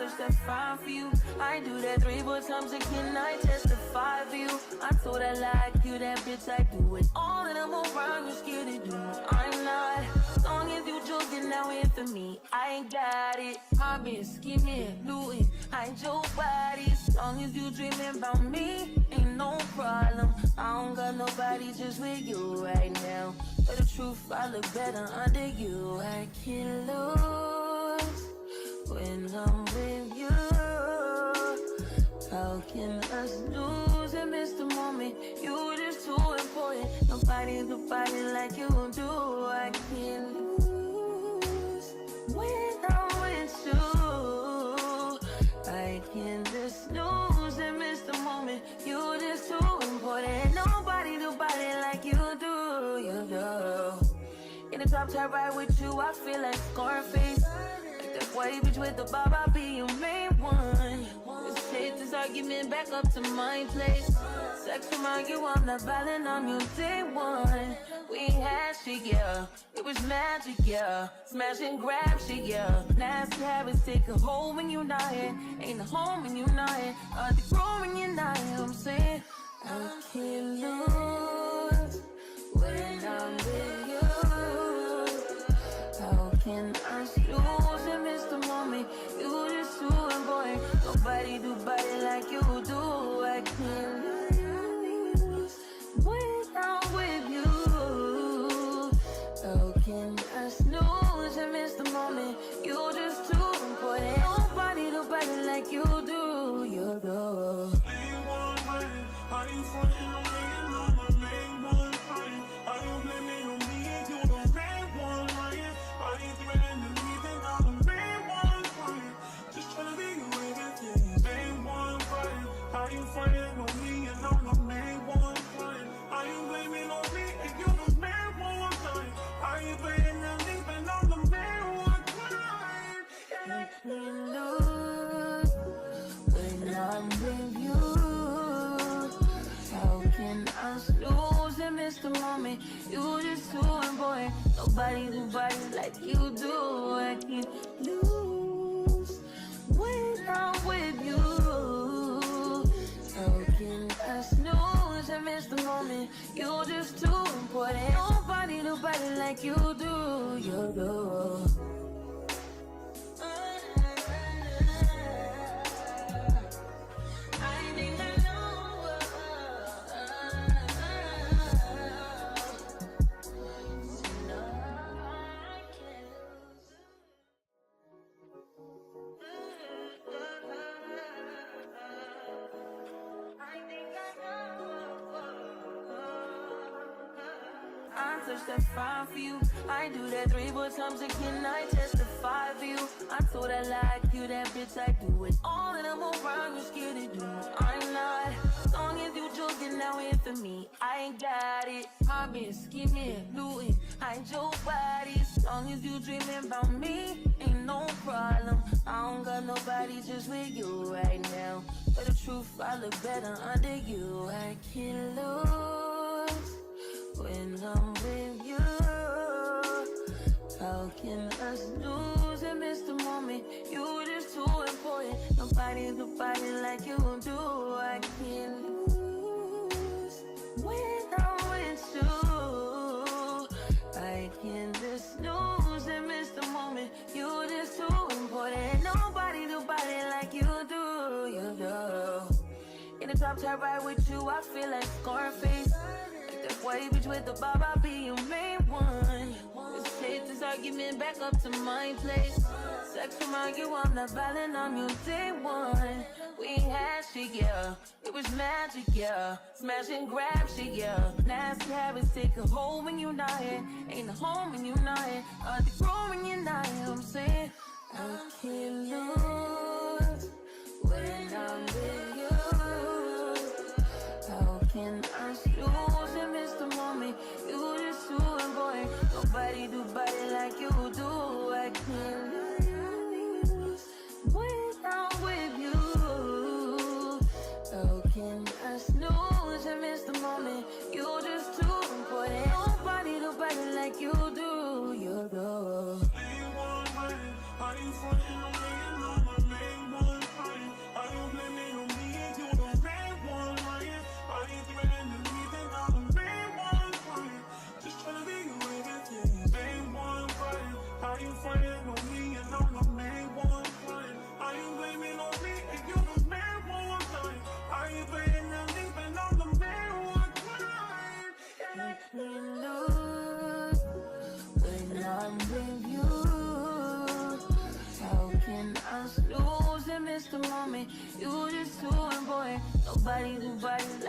search that fine for you. I do that 3-4 times again, I testify for you. I told I like you, that bitch, I do it. All that I'm around, you're scared to do it. I'm not. As long as you joking, now in for me, I ain't got it. I've been scheming, looting, hide your body. As long as you dreaming about me, ain't no problem. I don't got nobody just with you right now. For the truth, I look better under you. I can't lose when I'm with you. How can us lose and miss the moment? You just too important. Nobody do body like you do. I can't lose when I'm with you. I can just lose and miss the moment. You just too important. Nobody do body like you do. You do. In the top tier ride with you, I feel like Scarface. Like that white bitch with the bob, I'll be your main one. Let's take this argument back up to my place. Sex remind you I'm not violent, I'm your day one. We had shit, yeah. It was magic, yeah. Smash and grab shit, yeah. Nasty habits take a hold when you're not here. Ain't a home when you're not here. Are they grow when you're not here? I'm saying I can't lose when I'm with you. How can I lose and miss the moment? You just too important. Nobody do body like you do. I can't lose when I'm with you. How can I snooze and miss the moment? You just too important. Nobody do body like you do. You do. How you frontin' on me and I'm the main one crying? How you blaming on me and you the main one lying? How you threatening me then I'm the main one crying? Just tryna be your everything, main one crying. How you frontin' on me and I'm the main one crying? How you blaming on me and you the main one crying? How you blaming on me and I'm the main one crying? I can't lose when I'm with you. How can I lose and miss the moment? You just too important. Nobody do body like you do. I can't lose when I'm with you. How can I snooze and miss the moment? You just too important. Nobody do body like you do. You do. I search that fine for you. I do that 3-4 times again, I testify for you. I told I like you, that bitch, I do it. All that I'm around, you're scared to do it. I'm not. As long as you joking, now in for me, I ain't got it. I've been scheming, looting, hide your body. As long as you dreaming about me, ain't no problem. I don't got nobody just with you right now. For the truth, I look better under you. I can't lose when I'm with you. How can us lose and miss the moment? You just too important. Nobody do body like you do. I can't lose when I'm with you. I can just lose and miss the moment. You just too important. Nobody do body like you do. You do. In the top tier ride with you, I feel like Scarface. That white bitch with the bob, I'll be your main one. Let's take this argument back up to my place. Sex remind you I'm not violent, I'm your day one. We had shit, yeah. It was magic, yeah. Smash and grab shit, yeah. Nasty habits take a hold when you're not here. Ain't a home when you're not here. Are they grow when you're not here? I'm saying I can't lose when I'm with you. How can I lose and miss the moment? You just too important. Nobody do body like you do. I can't lose when I'm with you. How can I snooze and miss the moment? You just too important. Nobody do body like you do. You do. How you frontin' on me and I'm the main one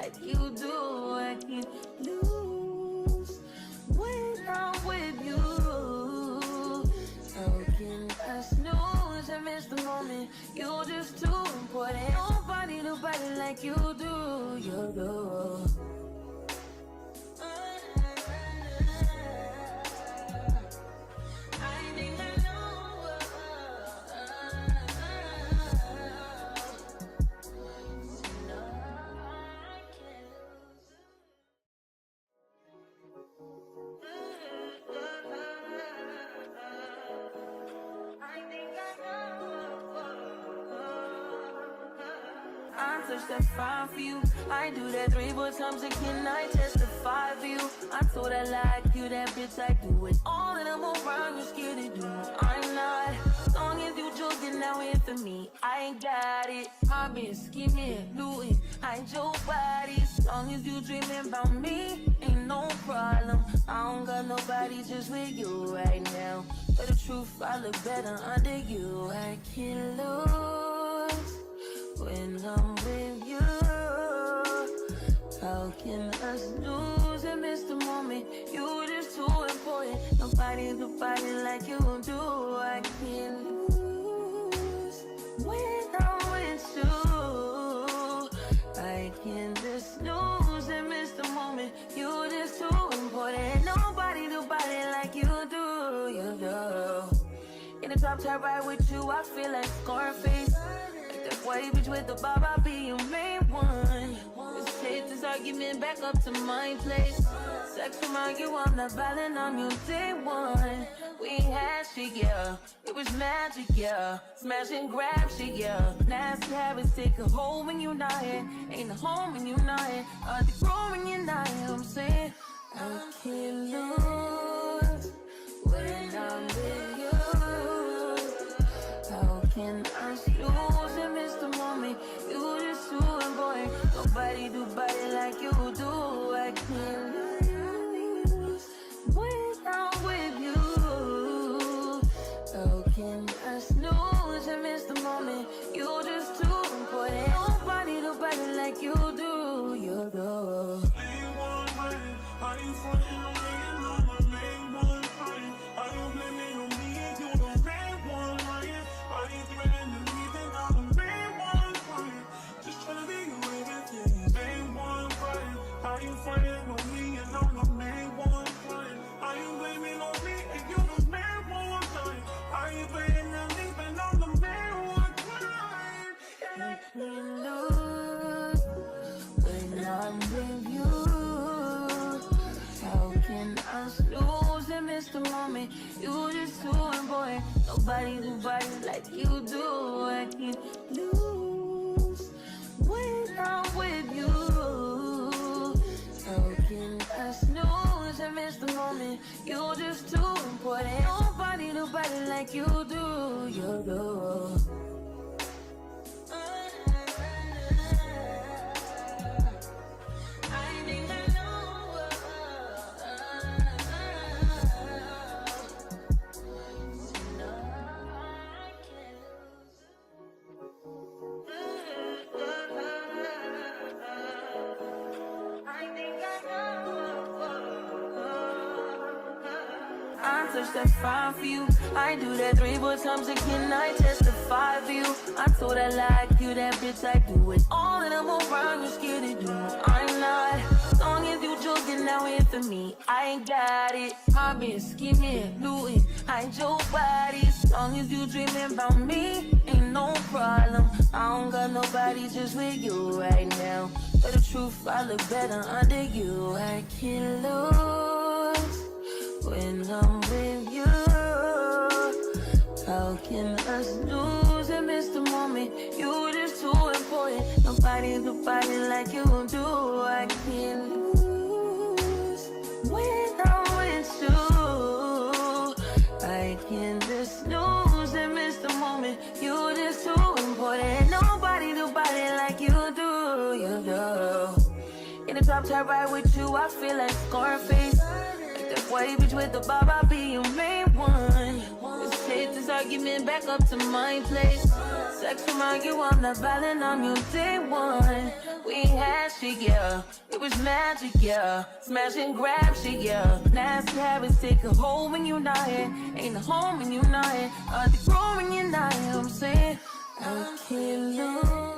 like you do. I can't lose when I'm with you. How can I snooze and miss the moment? You're just too important. Nobody do body like you do. You do. I touch that fine for you. I do that 3 more times again. I testify for you. I told I like you, that bitch. I do it all and I'm around. You're scared to do. I'm not. As long as you joking now in for me, I ain't got it. I've been scheming, looting, hide your body. As long as you dreaming about me, ain't no problem. I don't got nobody just with you right now. For the truth, I look better under you. I can't lose when I'm with you. How can us lose and miss the moment? You just too important. Nobody do body like you do. I can't lose when I'm with you. I can just lose and miss the moment. You just too important. Nobody do body like you do. You do. In the top tier ride with you, I feel like Scarface. White bitch with the bob, I'll be your main one. Let's take this argument back up to my place. Sex from argue, I'm not violent, I'm your day one. We had shit, yeah. It was magic, yeah. Smash and grab shit, yeah. Nasty habits take a hold when you're not here. Ain't a home when you're not here. Are they grow when you're not here? I'm saying I can't lose when I'm with you. How can I lose and miss the moment? You just too important. Nobody do body like you do. I can't lose when I'm with you. How can I snooze and miss the moment? You just too important. Nobody do body like you do. You do. Are you frontin' on me and I'm the main one? Are you blaming on me and you the main one? Are you threatening me then I'm the main one? Just tryna be your everything, main one. Are you frontin' on me and I'm the main one? Are you blaming on me and you the main one? Are you blaming on me and I'm the main one? And I can't lose when I'm with you. How can I lose and miss the moment? You just too important. Nobody do body like you do. I can't lose when I'm with you. How can I snooze and miss the moment? You just too important. Nobody do body like you do. You do. I touch that fine for you. I do that 3 more times again. I testify for you. I told I like you, that bitch. I do it all and I'm around. You're scared to do. I'm not. As long as you joking now in for me, I ain't got it. I've been scheming, looting, hide your body. As long as you dreaming about me, ain't no problem. I don't got nobody just with you right now. For the truth, I look better under you. I can't lose when I'm with you. How can us lose and miss the moment? You just too important. Nobody do body like you do. I can't lose when I'm with you. I can just lose and miss the moment. You just too important. Nobody do body like you do. You do. In the top tier ride with you, I feel like Scarface. White bitch with the bob, I'll be your main one. Let's take this argument back up to my place. Sex from argue, I'm not violent, I'm your day one. We had shit, yeah. It was magic, yeah. Smash and grab shit, yeah. Nasty habits take a hold when you're not here. Ain't a home when you're not here. They grow when you're not here. I'm saying I can't lose.